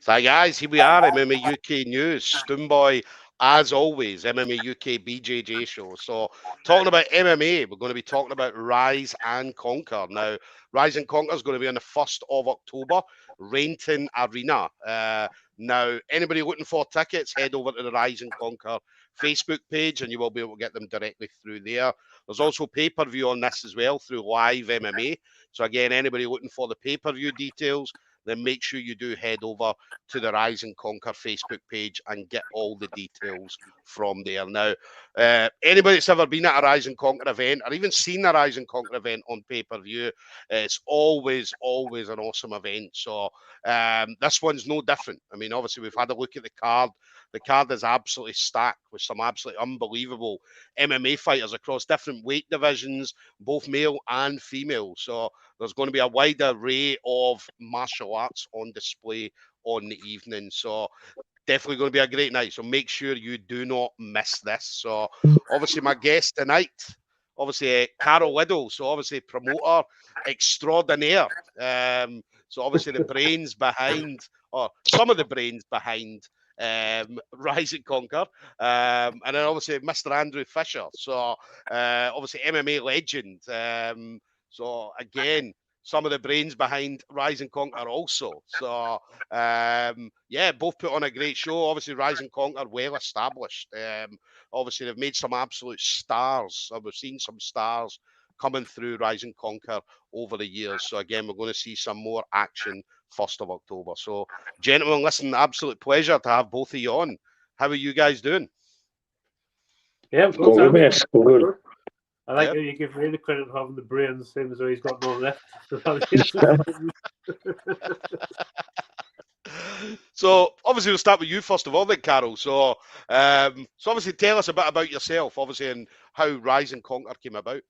Hi guys, here we are, MMA UK News, Stoomboy, as always, MMA UK BJJ show. So, talking about MMA, we're going to be talking about Rise and Conquer. Now, Rise and Conquer is going to be on the 1st of October, Rainton Arena. Now, anybody looking for tickets, head over to the Rise and Conquer Facebook page and you will be able to get them directly through there. There's also pay-per-view on this as well through Live MMA. So, again, anybody looking for the pay-per-view details, then make sure you do head over to the Rise and Conquer Facebook page and get all the details from there. Now, anybody that's ever been at a Rise and Conquer event or even seen a Rise and Conquer event on pay-per-view, it's always an awesome event. So this one's no different. I mean, obviously, we've had a look at the card. The card is absolutely stacked with some absolutely unbelievable MMA fighters across different weight divisions, both male and female. So there's going to be a wide array of martial arts on display on the evening. So definitely going to be a great night. So make sure you do not miss this. So obviously my guest tonight, obviously Carl Liddle. So obviously promoter extraordinaire. So obviously the brains behind, or some of the brains behind Rise and Conquer, and then obviously Mr. Andrew Fisher, so obviously MMA legend, so again some of the brains behind Rise and Conquer also, so yeah, both put on a great show. Obviously Rise and Conquer well established, obviously they've made some absolute stars, we've seen some stars coming through Rise and Conquer over the years. So again, we're going to see some more action 1st of October. So gentlemen, listen, absolute pleasure to have both of you on. How are you guys doing? Yeah, good, mate. Good. I like how you give me the credit of having the brains, same as though he's got no left. So obviously we'll start with you first of all then, Carol. So obviously tell us a bit about yourself, obviously, and how Rise and Conquer came about.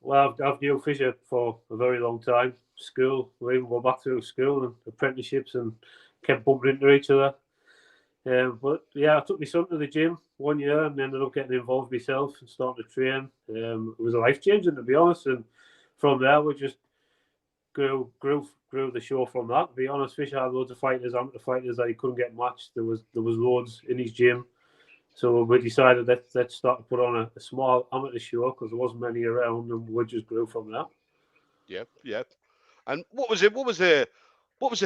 Well, I've known Fisher for a very long time. School, we even go back through school and apprenticeships and kept bumping into each other. But yeah, I took my son to the gym 1 year and ended up getting involved myself and starting to train. It was a life changing, to be honest. And from there, we just grew the show from that. To be honest, Fisher had loads of fighters, amateur fighters that he couldn't get matched. There was loads in his gym. So we decided let's start to put on a small amateur show because there wasn't many around, and we just grew from that. Yeah. And what was the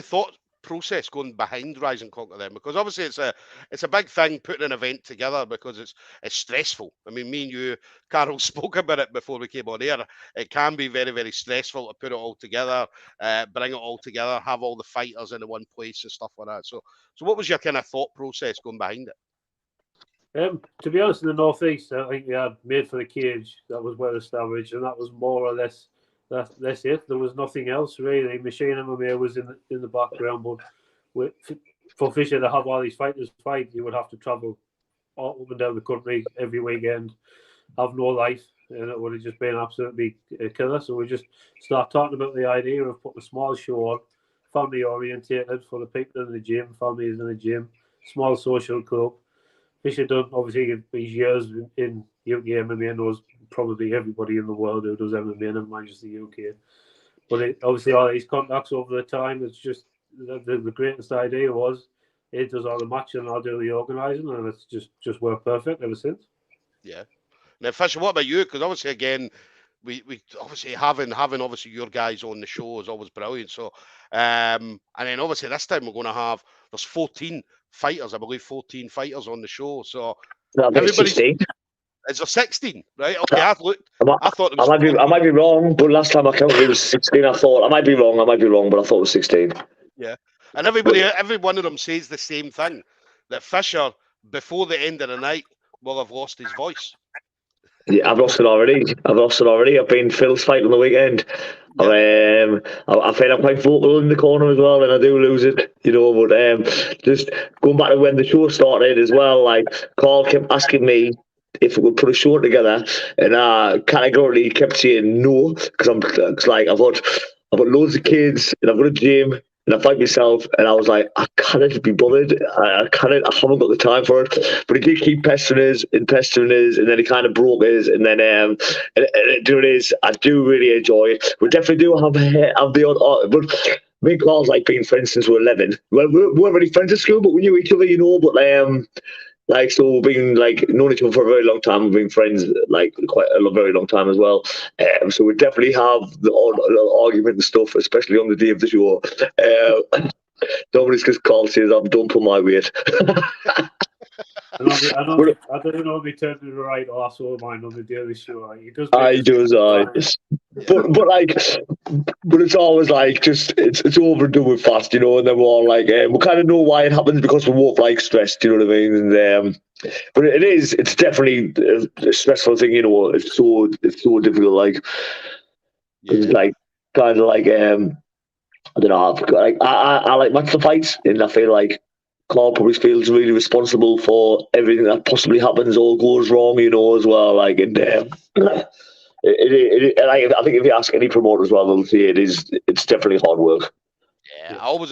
thought process going behind Rise and Conquer then? Because obviously it's a big thing putting an event together because it's stressful. I mean, me and you, Carol, spoke about it before we came on air. It can be very, very stressful to put it all together, bring it all together, have all the fighters in one place and stuff like that. So what was your kind of thought process going behind it? To be honest, in the Northeast, I think we had Made for the Cage. That was well established, and that was more or less that's it. There was nothing else really. Machine MMA was in the background, but for Fisher to have all these fighters fight, you would have to travel all up and down the country every weekend, have no life, and it would have just been absolutely a killer. So we just started talking about the idea of putting a small show on, family orientated for the people in the gym, families in the gym, small social club. Fisher done obviously his years in UK MMA, knows probably everybody in the world who does MMA, never mind just the UK. But obviously all these contacts over the time, it's just the greatest idea was he does all the matching and I'll do the organising, and it's just worked perfect ever since. Yeah. Now, Fisher, what about you? Because obviously, again, we obviously having obviously your guys on the show is always brilliant. So, and then obviously this time we're going to have there's 14 fighters, I believe 14 fighters on the show. So everybody's 16. Is there 16? Right? Okay, I thought it was I might be wrong, but last time I counted it was 16. I thought I might be wrong, but I thought it was 16. Yeah, and every one of them says the same thing, that Fisher before the end of the night will have lost his voice. Yeah, I've lost it already. I've been Phil's fight on the weekend. Yeah. I find I'm quite vocal in the corner as well, and I do lose it, But just going back to when the show started as well, like Carl kept asking me if we would put a show together, and I categorically kept saying no because I've got loads of kids and I've got a gym. And I fight myself, and I was like, I can't be bothered. I haven't got the time for it. But he did keep pestering us, and then he kind of broke us. And then, it is, I do really enjoy it. We definitely do have the odd, but me and Carl's like been friends since we were 11. Well, we weren't really friends at school, but we knew each other, but like, so we've been like known each other for a very long time. We've been friends like quite a very long time as well. So we definitely have the odd argument and stuff, especially on the day of the show. Nobody's because Carl says I'm done for my weight. I don't know if he turned to the right or so mine on the day of the show. He does. He does. But it's always like just it's over and done with fast, and then we're all like, we kind of know why it happens because we're both like stressed, you know what I mean? And but it's definitely a stressful thing, It's so difficult, like it's like kind of like I don't know. I like match the fights, and I feel like Carl probably feels really responsible for everything that possibly happens or goes wrong, as well. Like, and and I think if you ask any promoter as well, they'll say it's definitely hard work. Yeah, I was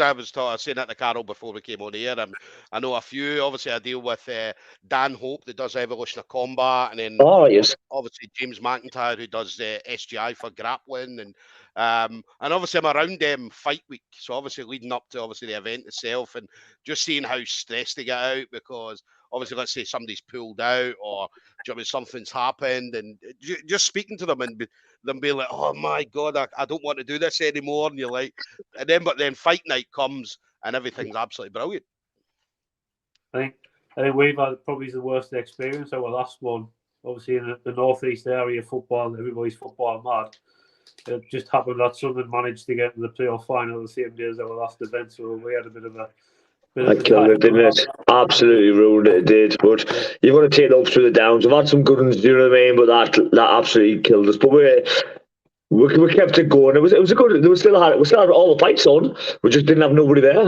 saying that to Carol before we came on here. I know a few. Obviously, I deal with Dan Hope that does Evolution of Combat, and then obviously James McIntyre who does SGI for grappling, and obviously I'm around them fight week. So obviously leading up to the event itself, and just seeing how stressed they get out because obviously let's say somebody's pulled out or something's happened, and just speaking to them and them being like, oh my God, I don't want to do this anymore. And you're like, but then fight night comes and everything's absolutely brilliant. I think we've had probably the worst experience. Our last one, obviously in the northeast area, football, everybody's football mad. It just happened that Sunderland managed to get to the playoff final the same day as our last event, so we had a bit of a. I killed it, didn't it? Absolutely ruined it. It did, but you've got to take the ups with the downs. We've had some good ones, do you know what I mean? But that absolutely killed us. But we kept it going. It was a good. We still had all the fights on. We just didn't have nobody there.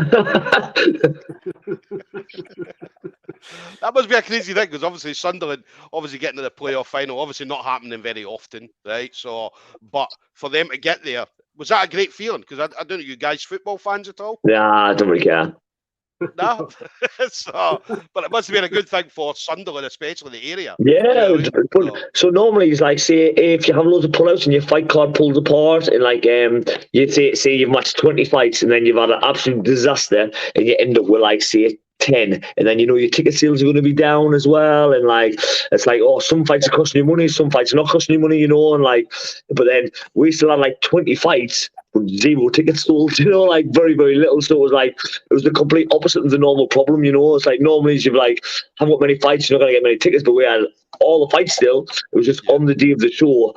That must be a crazy thing because obviously Sunderland getting to the playoff final, obviously not happening very often, right? So, but for them to get there, was that a great feeling? Because I don't know, you guys football fans at all? Nah, I don't really care. No, but it must have been a good thing for Sunderland, especially the area. Yeah, so normally it's like, say if you have loads of pullouts and your fight card pulls apart, and like you'd say you've matched 20 fights and then you've had an absolute disaster, and you end up with like say 10, and then your ticket sales are going to be down as well, and like it's like, oh, some fights are costing you money, some fights are not costing you money, and like, but then we still had like 20 fights. 0 tickets sold, like very, very little. So it was the complete opposite of the normal problem, It's like normally you've like haven't got many fights, you're not gonna get many tickets, but we had all the fights still. It was just on the day of the show.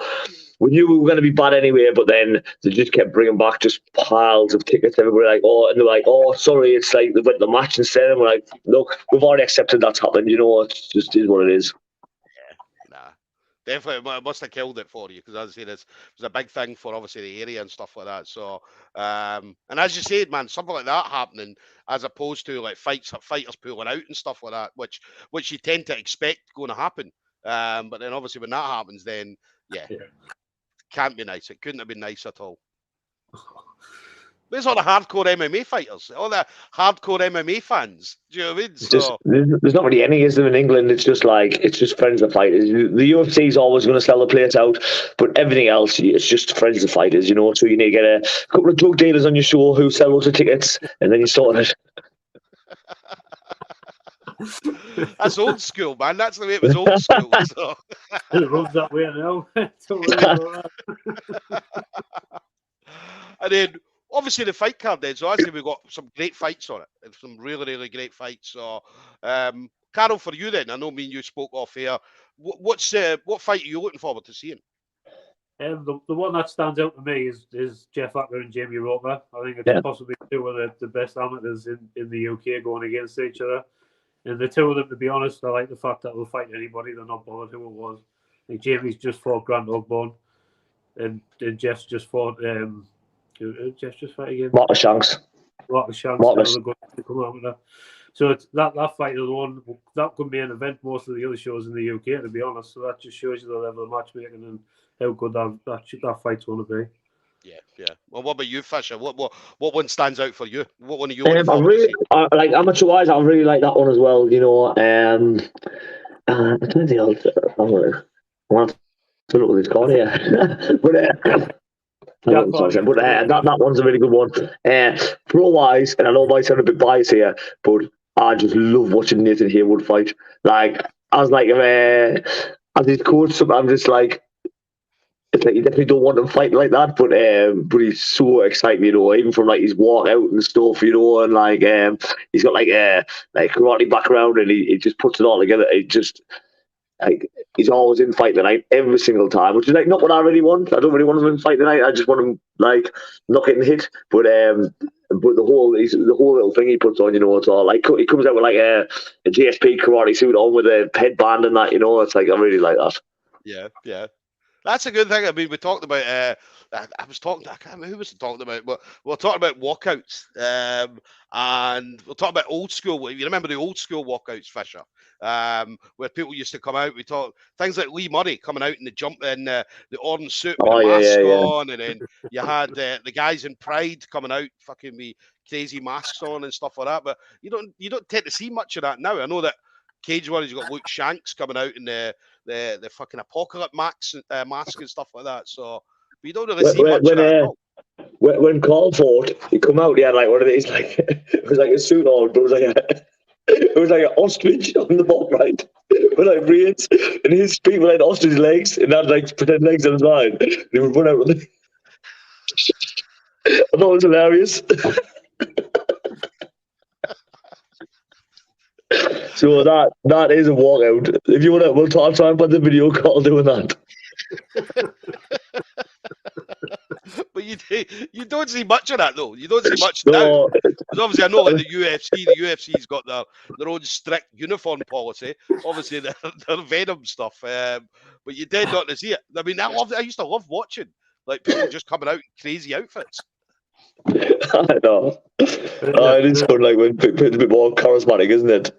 We knew we were going to be bad anyway, but then they just kept bringing back just piles of tickets. Everybody and they're like, oh, sorry, it's like they went to the match instead. And we're like, look, we've already accepted that's happened. It just is what it is. Definitely, it must have killed it for you because, as I say, it was a big thing for obviously the area and stuff like that. So, and as you said, man, something like that happening as opposed to like fighters pulling out and stuff like that, which you tend to expect going to happen. But then obviously when that happens, then can't be nice. It couldn't have been nice at all. There's all the hardcore MMA fighters, all the hardcore MMA fans. Do you know what I mean? So, there's not really any of them in England. It's just friends of fighters. The UFC is always going to sell the place out, but everything else, it's just friends of fighters, So you need to get a couple of drug dealers on your show who sell lots of tickets, and then you sort it. That's old school, man. That's the way it was old school. So. It runs that way now. And then, obviously, the fight card then. So, actually, we've got some great fights on it. Some really, really great fights. So, Carol, for you then, I know me and you spoke off here. What fight are you looking forward to seeing? The one that stands out to me is Jeff Acker and Jamie Roper. I think it's possibly two of the best amateurs in the UK going against each other. And the two of them, to be honest, I like the fact that they'll fight anybody. They're not bothered who it was. I think Jamie's just fought Grant Ogborn, and Jeff's just fought. Jeff's just fight again. Marcus Shanks. So it's that fight is the one that could be an event most of the other shows in the UK, to be honest. So that just shows you the level of matchmaking and how good that fight's going to be. Yeah. Well, what about you, Fisher? What one stands out for you? What one are you? Like amateur-wise, I really like that one as well. I don't think I want to look at this card here, but Yeah, But that one's a really good one. Pro wise, and I know I might sound a bit biased here, but I just love watching Nathan Haywood fight. Like, I was like, as his coach, I'm just like, it's like you definitely don't want him fighting like that, but he's so exciting, you know, even from like his walkout and stuff, you know, and like he's got like karate background and he just puts it all together. It just like he's always in fight tonight every single time, which is like not what I really want. I don't really want him in fight tonight. I just want him like not getting hit. But the whole little thing he puts on, you know, it's all like he comes out with like a GSP karate suit on with a headband and that, you know. It's like I really like that. Yeah, yeah. That's a good thing. I mean, we talked about. I can't remember who was talking about, but we were talking about walkouts, and we'll talk about old school. You remember the old school walkouts, Fisher, where people used to come out. We talk things like Lee Murray coming out in the jump in the orange suit with a mask on, and then you had the guys in Pride coming out, fucking me crazy masks on and stuff like that. But you don't tend to see much of that now. I know that Cage Warriors, you've got Luke Shanks coming out in the fucking apocalypse mask and stuff like that. So we don't really see much of that at all. When Carl fought, he come out, he had like one of these, like it was like a suit on, but it was like an ostrich on the bottom, right? With like braids, and his feet were like ostrich legs, and had like pretend legs on his mind. And he would run out with it. I thought it was hilarious. So that is a walkout. If you want to, we'll try and put the video call doing that. But you don't see much of that though. You don't see much now. Because obviously I know like the UFC's got their own strict uniform policy. Obviously their Venom stuff. But you tend not to see it. I mean, I used to love watching like people just coming out in crazy outfits. I know. It is fun, like when it's a bit more charismatic, isn't it?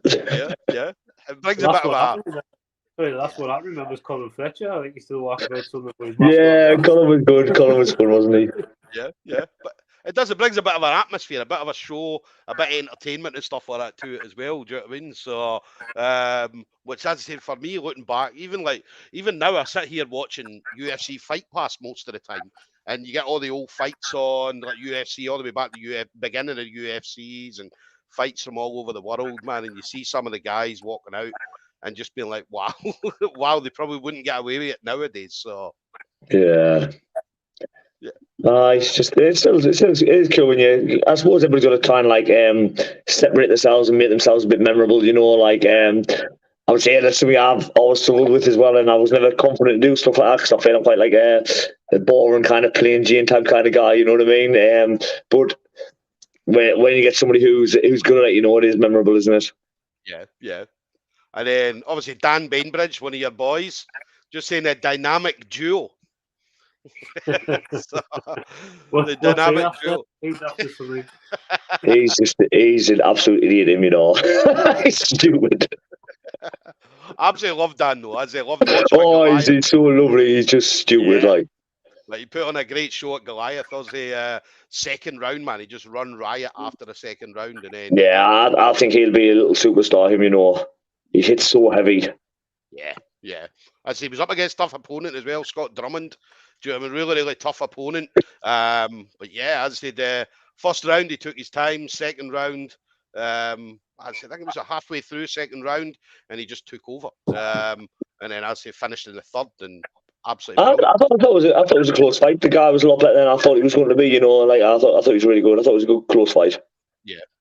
Yeah. It brings a bit of a. That's what I remember was Colin Fletcher. I think he still walked about something with his mask on. Colin was good. Colin was fun, wasn't he? Yeah. But it brings a bit of an atmosphere, a bit of a show, a bit of entertainment and stuff like that to it as well. Do you know what I mean? So, which as I say, for me, looking back, even now, I sit here watching UFC Fight Pass most of the time. And you get all the old fights on, like UFC, all the way back to the beginning of UFCs and fights from all over the world, man. And you see some of the guys walking out and just being like, wow, wow, they probably wouldn't get away with it nowadays. So, yeah. It's cool when I suppose everybody's got to try and like separate themselves and make themselves a bit memorable, you know, like I would say that's something I've always struggled with as well, and I was never confident to do stuff like that because I feel I'm quite like a boring kind of plain Jane type kind of guy, you know what I mean? But when you get somebody who's good at it, you know, it is memorable, isn't it? Yeah. And then obviously Dan Bainbridge, one of your boys, just saying a dynamic duo. The dynamic duo. He's after something. He's an absolute idiot, him, you know. He's stupid. Absolutely love Dan though. As I love watching. Oh, he's so lovely. He's just stupid, like he put on a great show at Goliath. That was the second round, man. He just run riot after the second round, and then I think he'll be a little superstar. Him, you know, he hits so heavy. Yeah. As he was up against tough opponent as well, Scott Drummond. Do you know, I mean, really tough opponent. But yeah, as I said, the first round he took his time. Second round, I think it was halfway through second round, and he just took over. And then as he finished in the third, and absolutely. I thought it was a close fight. The guy was a lot better than I thought he was going to be. You know, like I thought he was really good. I thought it was a good close fight.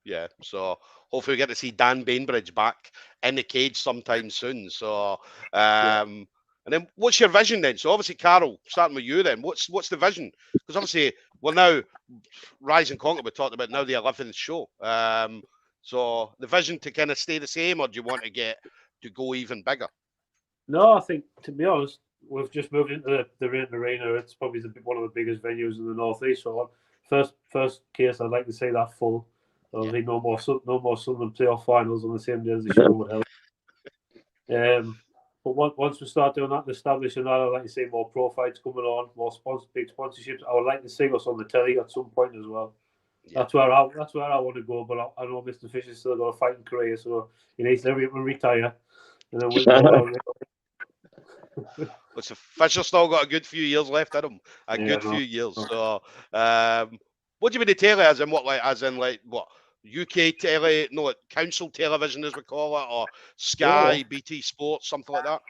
Yeah. So hopefully we get to see Dan Bainbridge back in the cage sometime soon. So, and then what's your vision then? So obviously, Carol, starting with you then, what's the vision? Because obviously, well now, Rise and Conquer, we talked about now the 11th show. So the vision to kind of stay the same, or do you want to go even bigger? No, I think, to be honest, we've just moved into the Rainton Arena. It's probably one of the biggest venues in the northeast. So first case, I'd like to see that full. Obviously, no more Sunderland playoff finals on the same day as the show would help. But once we start doing that and establishing that, I'd like to see more pro fights coming on, more big sponsorships. I would like to see us on the telly at some point as well. Yeah. That's where I want to go. But I know Mr. Fisher's still got a fighting career, so he needs to retire, and then we go. What's the Fisher still got a good few years left in him? A good few years. So, what do you mean the telly? As in what? Like as in like what? UK telly? No, like council television as we call it, or Sky, BT Sports, something like that.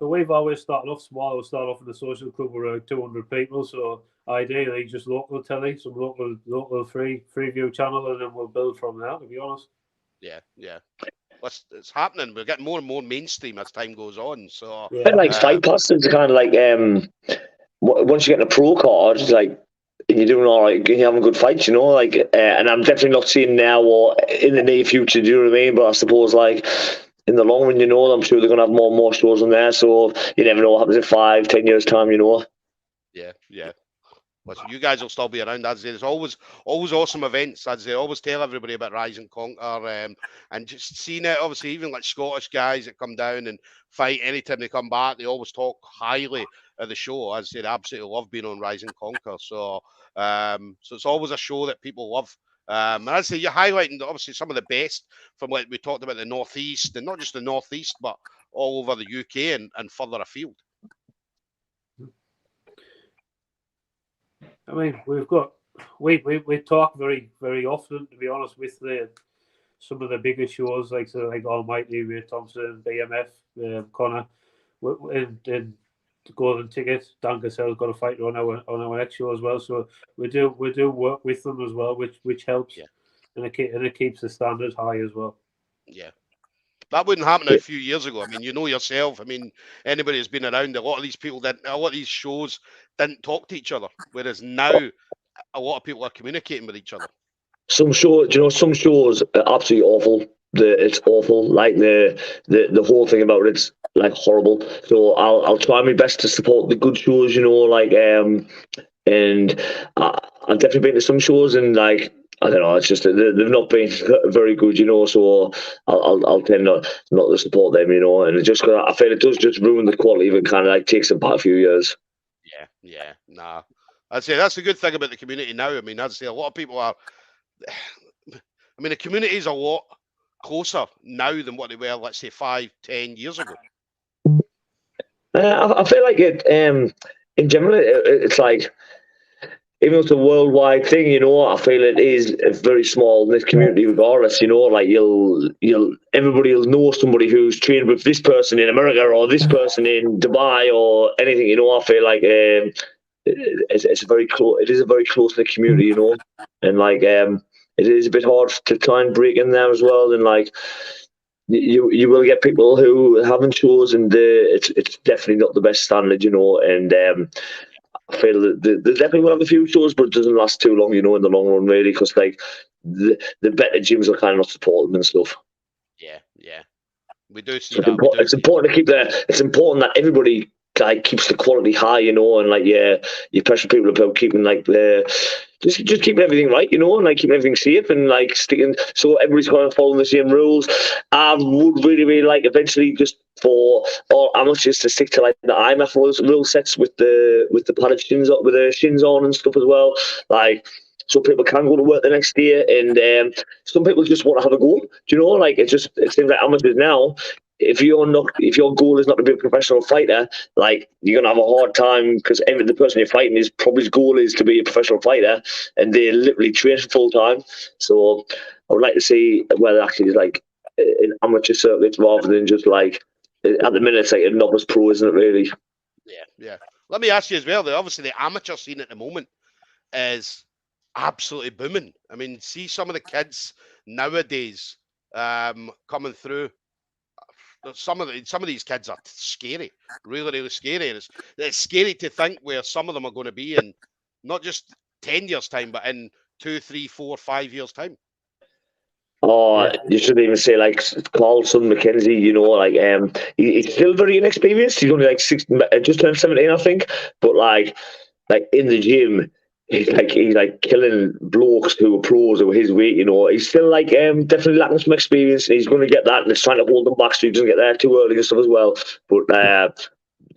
So we've always started off small. We start off in the social club with around 200 people. So ideally, just local telly, some local free view channel, and then we'll build from there. To be honest. Yeah. It's happening. We're getting more and more mainstream as time goes on. So, like fight passes, kind of like once you get a pro card, like and you're doing all right, and you're having good fights, you know, like, and I'm definitely not seeing now or in the near future. Do you know what I mean? But I suppose like in the long run, you know, I'm sure they're gonna have more and more shows on there. So you never know what happens in 5-10 years time, you know. Yeah. Listen, you guys will still be around. As there's always awesome events. As they always tell everybody about Rise and Conquer, and just seeing it. Obviously, even like Scottish guys that come down and fight anytime they come back, they always talk highly of the show. As they absolutely love being on Rise and Conquer. So, so it's always a show that people love. And as I say, you're highlighting obviously some of the best from like we talked about the Northeast, and not just the Northeast, but all over the UK and further afield. I mean, we talk very, very often, to be honest, with some of the bigger shows like Almighty, Ray Thompson, BMF, Connor, and Golden Ticket. Dan Cassell's got a fighter on our next show as well. So we do work with them as well, which helps, and it keeps the standard high as well. Yeah. That wouldn't happen a few years ago. I mean, you know yourself. I mean, anybody who's been around, a lot of these shows didn't talk to each other. Whereas now, a lot of people are communicating with each other. Some shows are absolutely awful. It's awful. Like the whole thing about it's like horrible. So I'll try my best to support the good shows. You know, like and I've definitely been to some shows and like. I don't know. It's just they've not been very good, you know. So I'll tend not to support them, you know. And I feel it does just ruin the quality of it. Kind of like takes them back a few years. Yeah. Nah, I'd say that's the good thing about the community now. I mean, I'd say a lot of people are. I mean, the community is a lot closer now than what they were, let's say, 5-10 years ago. I feel like it. In general, it's like. Even though it's a worldwide thing, you know, I feel it is very small in this community regardless, you know, like everybody will know somebody who's trained with this person in America or this person in Dubai or anything, you know. I feel like it's a very close-knit community, you know, and like it is a bit hard to try and break in there as well, and like you will get people who haven't shows and it's definitely not the best standard, you know, and I feel that they definitely will have a few shows, but it doesn't last too long, you know, in the long run, really, because like the better gyms will kind of not support them and stuff. Yeah. We do see so that. It's important to keep it's important that everybody like keeps the quality high, you know, and like you pressure people about keeping like just keeping everything right, you know, and like keeping everything safe and like sticking so everybody's going to follow the same rules. I would really like eventually just for all amateurs to stick to like the IMF rule sets with the padded shins up, with the shins on and stuff as well, like so people can go to work the next day. And some people just want to have a go. Do you know, like it seems like amateurs now. If your goal is not to be a professional fighter, like you're gonna have a hard time because the person you're fighting is probably his goal is to be a professional fighter, and they literally train full time. So I would like to see whether actually is like in amateur circuits rather than just like at the minute it's like a novice pro, isn't it really? Yeah. Let me ask you as well. Obviously, the amateur scene at the moment is absolutely booming. I mean, see some of the kids nowadays coming through. Some of these kids are scary, really, really scary. And it's scary to think where some of them are going to be in not just 10 years' time, but in 2, 3, 4, 5 years' time. Oh, you shouldn't even say like Carlson McKenzie, you know, like he's still very inexperienced. He's only like 16, just turned 17, I think. But like in the gym, he's like killing blokes who are pros who are his weight, you know. He's still like definitely lacking some experience, and he's going to get that, and it's trying to hold them back so he doesn't get there too early and stuff as well. But they're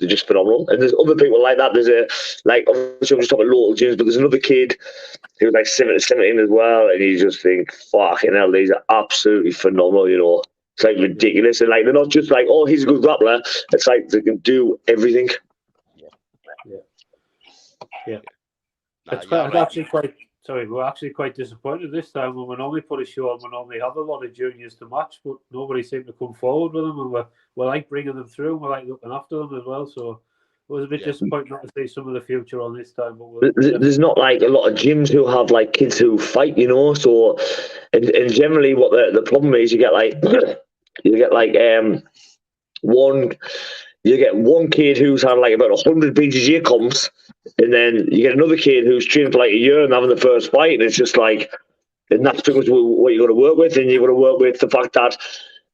just phenomenal. And there's other people like that. There's obviously I'm just talking local gyms, but there's another kid who was like 17 as well, and you just think, fucking hell, these are absolutely phenomenal, you know. It's like ridiculous, and like they're not just like, oh, he's a good grappler. It's like they can do everything. Yeah. Nah, It's you're right. actually quite. Sorry, we're actually quite disappointed this time when we normally put a show on. We normally have a lot of juniors to match, but nobody seemed to come forward with them, and we're like bringing them through. And we're like looking after them as well. So it was a bit disappointing not to see some of the future on this time. But there's not like a lot of gyms who have like kids who fight, you know. So, and generally, what the problem is, you get like one. You get one kid who's had like about 100 BJJ comps, and then you get another kid who's trained for like a year and having the first fight, and it's just like, and that's pretty much what you're going to work with, and you're going to work with the fact that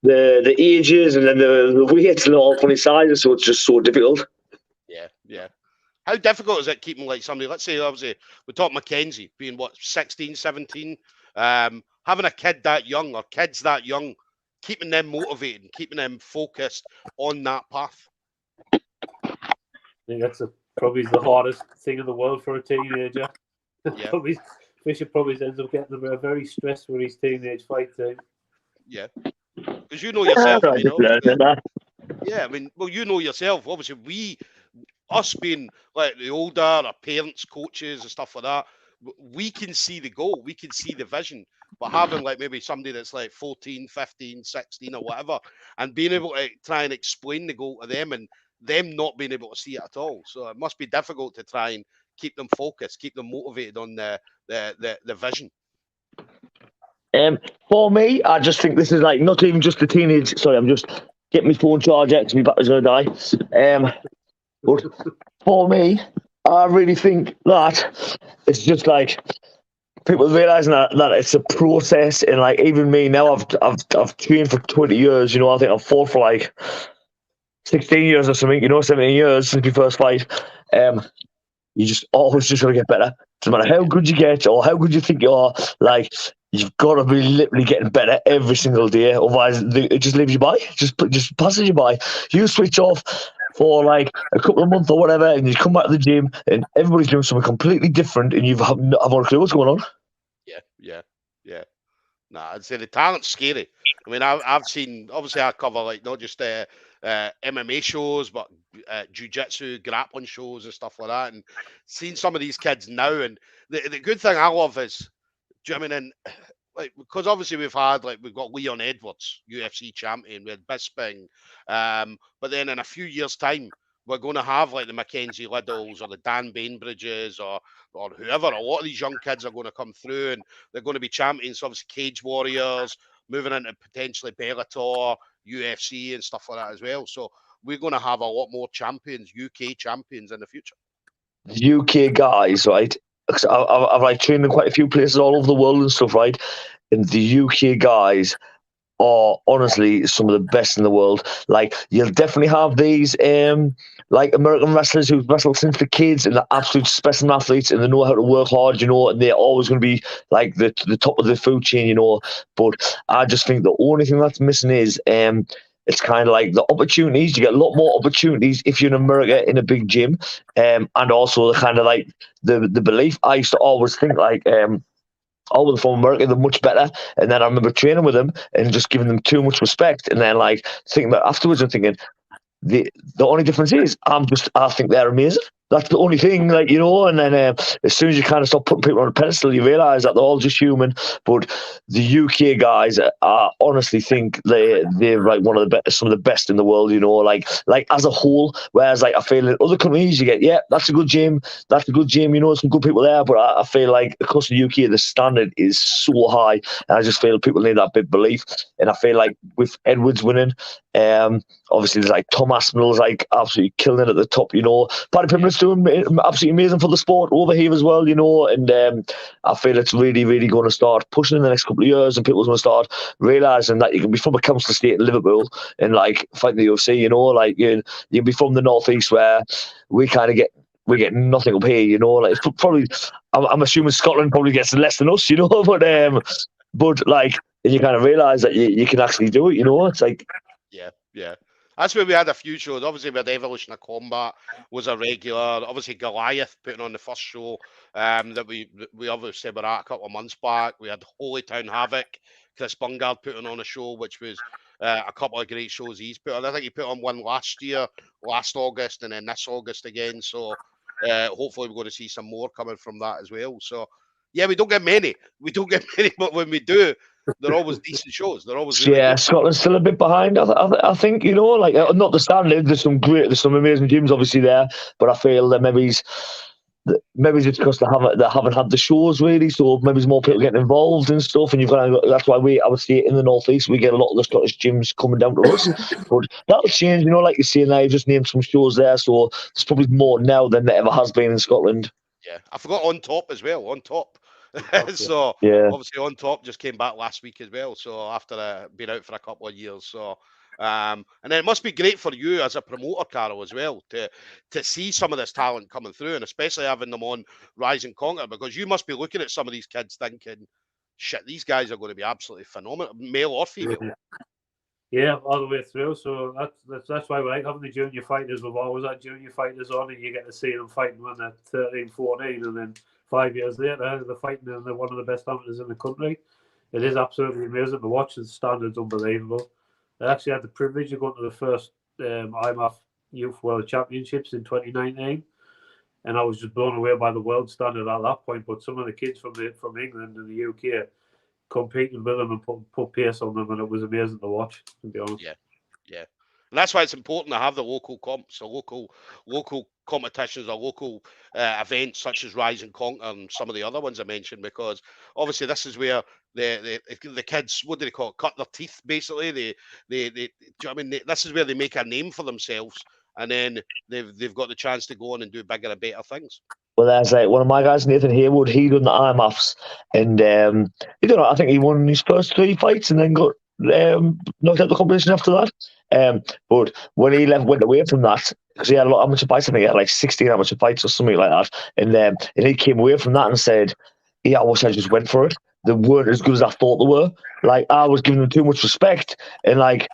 the ages and then the weights and all funny sizes, so it's just so difficult. Yeah. How difficult is it keeping like somebody, let's say, obviously, we talk Mackenzie being what, 16, 17, having a kid that young or kids that young, keeping them motivated and keeping them focused on that path? I think that's probably the hardest thing in the world for a teenager. Yeah. Fisher probably ends up getting very stressed with his teenage fight team. Yeah. Because you know yourself, I mean, yeah, I mean, well, you know yourself. Obviously, us being like the older, our parents, coaches, and stuff like that, we can see the goal, we can see the vision. But having like maybe somebody that's like 14, 15, 16 or whatever, and being able to try and explain the goal to them and them not being able to see it at all. So it must be difficult to try and keep them focused, keep them motivated on the vision. For me, I just think this is like not even just a teenage. Sorry, I'm just getting my phone charger because my battery's gonna die. But for me, I really think that it's just like people realizing that it's a process, and like even me now, I've trained for 20 years. You know, I think I've fought for like 16 years or something. You know, 17 years since my first fight. You just always just gotta get better. Doesn't matter how good you get or how good you think you are. Like you've got to be literally getting better every single day. Otherwise, it just leaves you by. Just passes you by. You switch off for like a couple of months or whatever, and you come back to the gym, and everybody's doing something completely different, and you have no clue what's going on. Yeah. Nah, I'd say the talent's scary. I mean, I've seen, obviously, I cover like not just MMA shows, but jiu-jitsu, grappling shows and stuff like that, and seeing some of these kids now. And the good thing I love is, do you know what I mean? And like, because obviously we've got Leon Edwards, UFC champion, we had Bisping, but then in a few years' time, we're going to have like the Mackenzie Liddles or the Dan Bainbridges or whoever. A lot of these young kids are going to come through and they're going to be champions, obviously Cage Warriors, moving into potentially Bellator, UFC and stuff like that as well. So we're going to have a lot more champions, UK champions in the future. UK guys, right? I've like trained in quite a few places all over the world and stuff, right? And the UK guys are honestly some of the best in the world. Like you'll definitely have these like American wrestlers who've wrestled since the kids and they're absolute specimen athletes and they know how to work hard, you know, and they're always going to be like the top of the food chain, you know. But I just think the only thing that's missing is it's kind of like the opportunities. You get a lot more opportunities if you're in America in a big gym, and also the kind of like the belief. I used to always think like all from America, they're much better. And then I remember training with them and just giving them too much respect. And then like thinking about afterwards and thinking the only difference is I think they're amazing. That's the only thing, like, you know, and then as soon as you kind of stop putting people on a pedestal, you realise that they're all just human. But the UK guys, I honestly think they're like one of the best, some of the best in the world, you know, like as a whole. Whereas like I feel in other countries, you get, that's a good gym, you know, some good people there. But I feel like across the UK, the standard is so high, and I just feel people need that big belief. And I feel like with Edwards winning, obviously there's like Tom Aspinall's like absolutely killing it at the top, you know. Paddy Pimblett's doing absolutely amazing for the sport over here as well, you know. And I feel it's really, really going to start pushing in the next couple of years, and people's going to start realising that you can be from a council estate in Liverpool and like fighting the UFC, you know, like you can be from the northeast where we get nothing up here, you know. Like it's probably, I'm assuming Scotland probably gets less than us, you know. But like, and you kind of realise that you can actually do it, you know. It's like yeah. That's where we had a few shows. Obviously, we had Evolution of Combat was a regular. Obviously, Goliath putting on the first show that we obviously were at a couple of months back. We had Holy Town Havoc, Chris Bungard putting on a show, which was a couple of great shows he's put on. I think he put on one last August, and then this August again. So hopefully we're going to see some more coming from that as well. So yeah, we don't get many, but when we do, they're always decent shows. They're always really good. Scotland's still a bit behind. I think, you know, like, not the standard. There's some amazing gyms obviously there, but I feel that maybe it's because they haven't had the shows really, so maybe there's more people getting involved and stuff, and that's why I would say in the northeast we get a lot of the Scottish gyms coming down to us. But that'll change, you know, like you say now, you just named some shows there, so there's probably more now than there ever has been in Scotland. Yeah, I forgot On Top as well. On Top. So yeah, obviously On Top just came back last week as well. So after being out for a couple of years, so and then it must be great for you as a promoter, Carol, as well, to see some of this talent coming through, and especially having them on Rise and Conquer, because you must be looking at some of these kids thinking, shit, these guys are going to be absolutely phenomenal, male or female. Yeah, all the way through. So that's why we like having the junior fighters. We've always had junior fighters on, and you get to see them fighting when they're 13, 14, and then 5 years later they're fighting, and they're one of the best amateurs in the country. It is absolutely amazing to watch. The standard's unbelievable. I actually had the privilege of going to the first IMAF Youth World Championships in 2019, and I was just blown away by the world standard at that point. But some of the kids from England and the UK competing with them and put pace on them, and it was amazing to watch, to be honest. Yeah. And that's why it's important to have the local comps, or local competitions, or local events such as Rise and Conquer and some of the other ones I mentioned, because obviously this is where the kids, what do they call it, cut their teeth, basically. Do you know what I mean? This is where they make a name for themselves, and then they've got the chance to go on and do bigger and better things. Well, there's like one of my guys, Nathan Haywood. He done the IMAFs, and he done. I think he won his first 3 fights, and then got knocked out the competition after that. But when he went away from that, because he had a lot of amateur fights, I think he had like 16 amateur fights or something like that, and he came away from that and said, "Yeah, I wish I just went for it. They weren't as good as I thought they were. Like, I was giving them too much respect, and like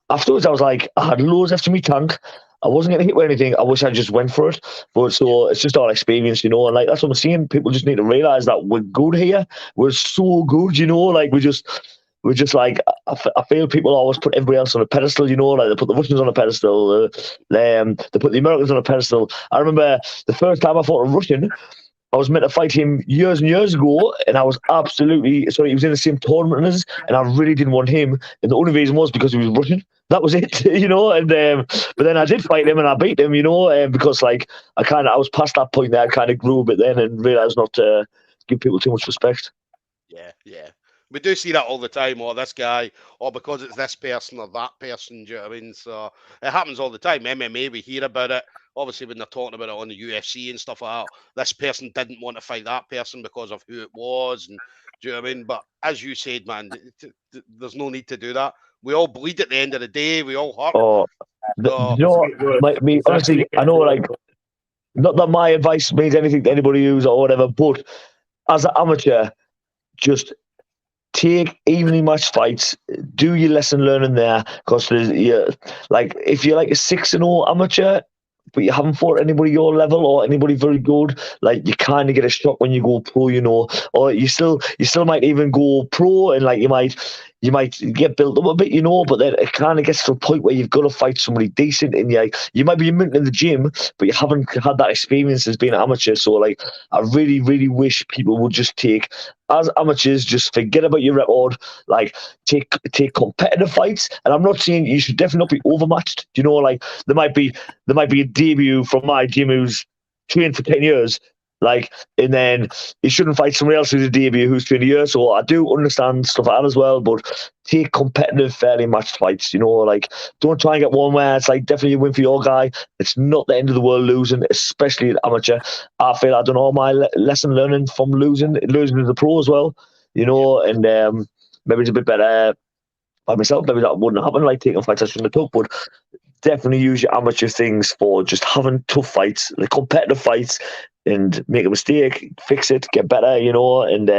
afterwards, I was like, I had loads left in my tank. I wasn't going to hit with anything. I wish I just went for it. But so it's just all experience, you know. And like that's what I'm saying. People just need to realize that we're good here. We're so good, you know. Like we're just like, I feel people always put everybody else on a pedestal, you know. Like they put the Russians on a pedestal. They put the Americans on a pedestal. I remember the first time I fought a Russian, I was meant to fight him years and years ago, and I was absolutely sorry. He was in the same tournament as us, and I really didn't want him. And the only reason was because he was Russian. That was it, you know. And but then I did fight him, and I beat him, you know, because like I was past that point there. I kind of grew a bit then and realised not to give people too much respect. Yeah. We do see that all the time, or this guy, or because it's this person or that person, do you know what I mean? So it happens all the time. MMA, we hear about it. Obviously, when they're talking about it on the UFC and stuff like that, this person didn't want to fight that person because of who it was. And do you know what I mean? But as you said, man, there's no need to do that. We all bleed at the end of the day. We all hurt. Oh, honestly, I know, like, not that my advice means anything to anybody who's or whatever, but as an amateur, just take evening match fights, do your lesson learning there, because like if you're like a 6-0 amateur, but you haven't fought anybody your level or anybody very good, like you kind of get a shock when you go pro, you know, or you still might even go pro, and like you might get built up a bit, you know, but then it kind of gets to a point where you've got to fight somebody decent, and you might be mint in the gym, but you haven't had that experience as being an amateur. So like, I really, really wish people would just take, as amateurs, just forget about your record, like take competitive fights. And I'm not saying you should definitely not be overmatched, you know, like there might be a debut from my gym who's trained for 10 years, like, and then he shouldn't fight somebody else who's a debut who's 20 years. So I do understand stuff like that as well, but take competitive, fairly matched fights, you know, like don't try and get one where it's like definitely a win for your guy. It's not the end of the world losing, especially at amateur. I feel I've done all my lesson learning from losing to the pro as well, you know, and maybe it's a bit better by myself. Maybe that wouldn't happen, like taking fights I shouldn't have took, but definitely use your amateur things for just having tough fights, like competitive fights, and make a mistake, fix it, get better, you know, and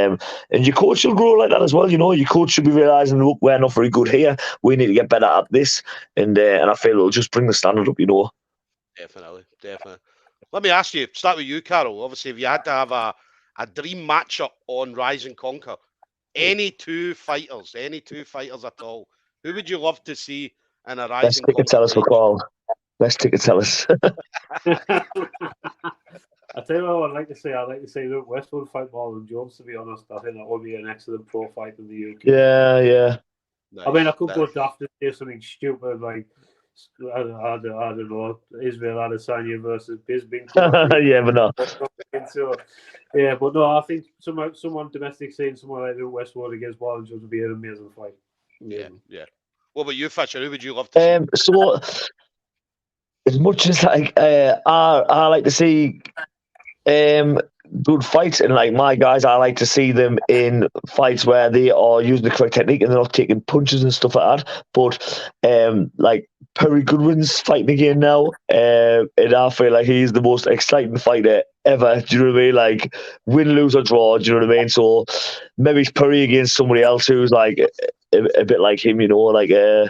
your coach will grow like that as well, you know. Your coach should be realising, look, we're not very good here, we need to get better at this, and I feel it'll just bring the standard up, you know. Definitely. Let me ask you, start with you, Carol. Obviously, if you had to have a dream matchup on Rise and Conquer, any two fighters at all, who would you love to see in a Rise and Conquer? Best ticket sellers for Carl. Best ticket sellers. I tell you what I'd like to say. I'd like to say Luke Westwood fight Marlon Jones, to be honest. I think that would be an excellent pro fight in the UK. Yeah. Nice. I mean, I could go daft and say something stupid like, I don't know, Israel Adesanya versus Bisbing. Yeah, but no. So, yeah, but no, I think someone domestic scene, someone like Luke Westwood against Marlon Jones would be an amazing fight. Yeah. What about you, Fisher? Who would you love to see? So, as much as like I like to see good fights, and like my guys, I like to see them in fights where they are using the correct technique and they're not taking punches and stuff like that. But like Perry Goodwin's fighting again now, and I feel like he's the most exciting fighter ever. Do you know what I mean? Like win, lose or draw. Do you know what I mean? So maybe it's Perry against somebody else who's like a bit like him. You know, like well,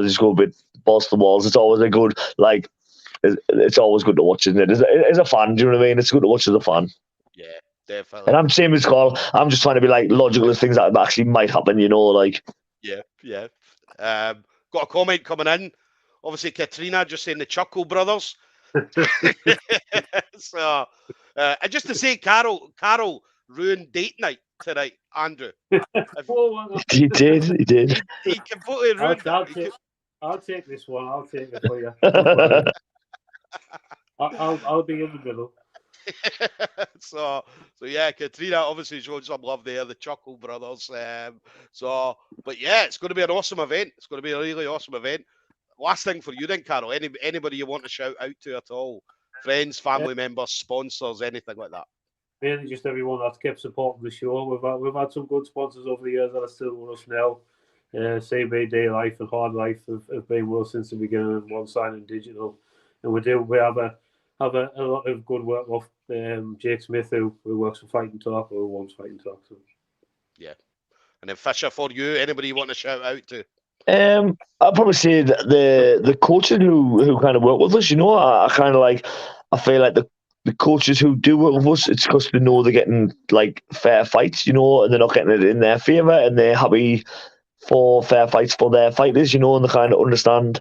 just go a bit balls to the walls. It's always a good like. It's always good to watch, isn't it? As a fan, do you know what I mean? It's good to watch as a fan. Yeah, definitely. And I'm same as Carl. I'm just trying to be like logical as things that actually might happen, you know, like. Yeah. Got a comment coming in. Obviously, Katrina just saying the Chuckle Brothers. So, and just to say, Carol ruined date night tonight, Andrew. He did. He completely ruined it. I'll take this one. I'll take it for you. I'll be in the middle. So yeah, Katrina obviously showed some love there, the Chuckle Brothers. But yeah, it's going to be an awesome event. It's going to be a really awesome event. Last thing for you then, Carol. Anybody you want to shout out to at all? Friends, family members, sponsors, anything like that? Mainly just everyone that's kept supporting the show. We've had some good sponsors over the years that are still with us now. CBD Life and Hard Life have been with us since the beginning, and One Sign and Digital. And we have a lot of good work off Jake Smith, who works for Fighting Talk, or who owns Fighting Talk. So. Yeah. And then Fisher, for you, anybody you want to shout out to? I'd probably say that the coaches who kind of work with us, you know, I kind of like, I feel like the coaches who do work with us, it's because they know they're getting like fair fights, you know, and they're not getting it in their favour, and they're happy for fair fights for their fighters, you know, and they kind of understand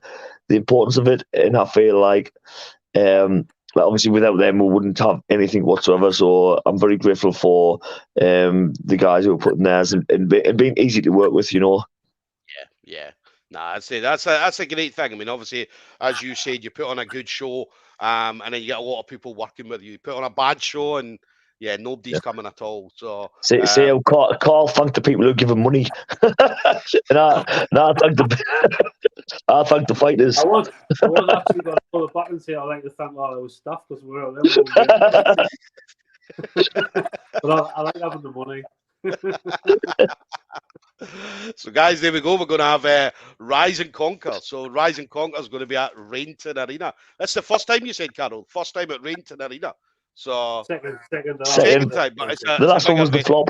the importance of it. And I feel like obviously without them we wouldn't have anything whatsoever. So I'm very grateful for the guys who are putting theirs and being easy to work with, you know. Yeah. Nah, I'd say that's a great thing. I mean, obviously, as you said, you put on a good show, and then you get a lot of people working with you. You put on a bad show, and yeah, nobody's coming at all. So say how Carl thanked the people who give him money, and I thank the fighters. I was actually going to pull it back and say I like to thank all those staff because we're all them. But I like having the money. So guys, there we go. We're going to have Rise and Conquer. So Rise and Conquer is going to be at Rainton Arena. That's the first time you said, Carol. First time at Rainton Arena. So second time, but the last one was the flop.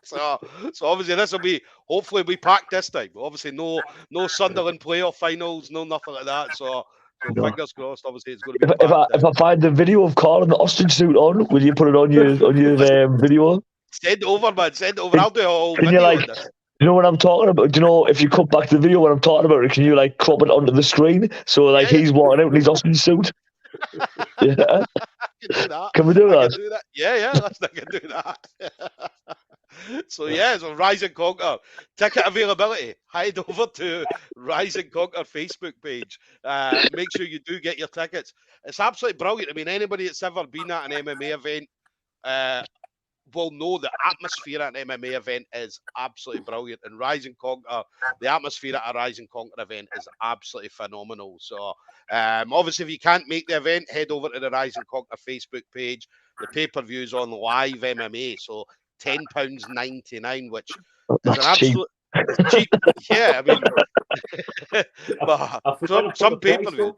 So obviously this will be, hopefully we pack this time. Obviously no Sunderland playoff finals, no nothing like that. So fingers crossed. Obviously it's going to be. If I find the video of Carl in the ostrich suit on, will you put it on your video? Send it over, man. Send it over. I'll do a whole video. You like, you know what I'm talking about? Do you know if you cut back the video what I'm talking about? Can you like crop it onto the screen so like he's walking out in his ostrich suit? Yeah. Can we do that? Yeah, I can do that. So Rise and Conquer. Ticket availability. Head over to Rise and Conquer Facebook page. Make sure you do get your tickets. It's absolutely brilliant. I mean, anybody that's ever been at an MMA event will know the atmosphere at an MMA event is absolutely brilliant. And Rise and Conquer, the atmosphere at a Rise and Conquer event is absolutely phenomenal. So obviously, if you can't make the event, head over to the Rise and Conquer Facebook page. The pay-per-view's on live MMA, so £10.99, which is an absolute cheap. Yeah, I mean, but some pay-per-view.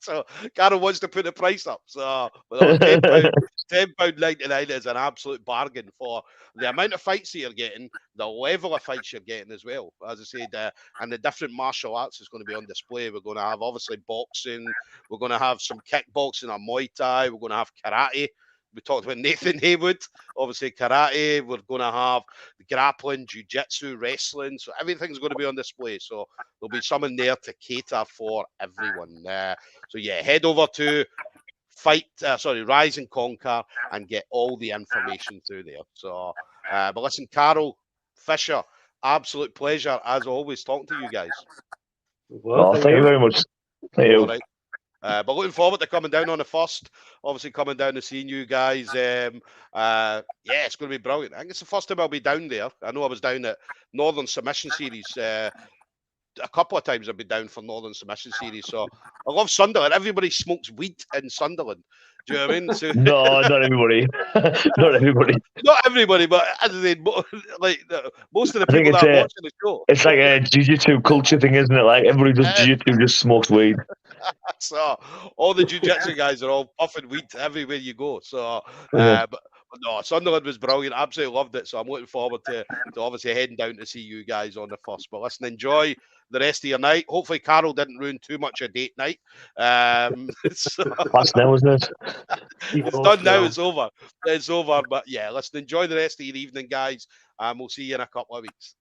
So Carol wants to put the price up. So £10.99 is an absolute bargain for the amount of fights that you're getting, the level of fights you're getting as well. As I said, and the different martial arts is going to be on display. We're going to have obviously boxing. We're going to have some kickboxing or Muay Thai. We're going to have karate. We talked about Nathan Haywood, obviously karate. We're going to have grappling, jiu-jitsu, wrestling. So everything's going to be on display. So there'll be someone there to cater for everyone. So yeah, head over to Rise and Conquer and get all the information through there. So, but listen, Carol, Fisher, absolute pleasure as always talking to you guys. Well, thank you very much. Thank you. All right. But looking forward to coming down on the 1st. Obviously, coming down to seeing you guys. Yeah, it's going to be brilliant. I think it's the first time I'll be down there. I know I was down at Northern Submission Series. A couple of times I've been down for Northern Submission Series. So I love Sunderland. Everybody smokes weed in Sunderland. Do you know what I mean? So, no, not everybody. Not everybody. Not everybody, but as I said, like most of the people that are watching the show. It's like a jiu-jitsu culture thing, isn't it? Like everybody does jiu-jitsu, just smokes weed. So all the jiu-jitsu guys are all puffing weed everywhere you go. So, but no, Sunderland was brilliant. Absolutely loved it. So I'm looking forward to obviously heading down to see you guys on the 1st. But listen, enjoy the rest of your night. Hopefully, Carol didn't ruin too much of date night. So, that's now, isn't it? It's done now. It's over. It's over. But yeah, listen, enjoy the rest of your evening, guys. And we'll see you in a couple of weeks.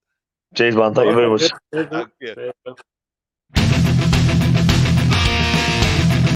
Cheers, man. Thank you very much. Thank you.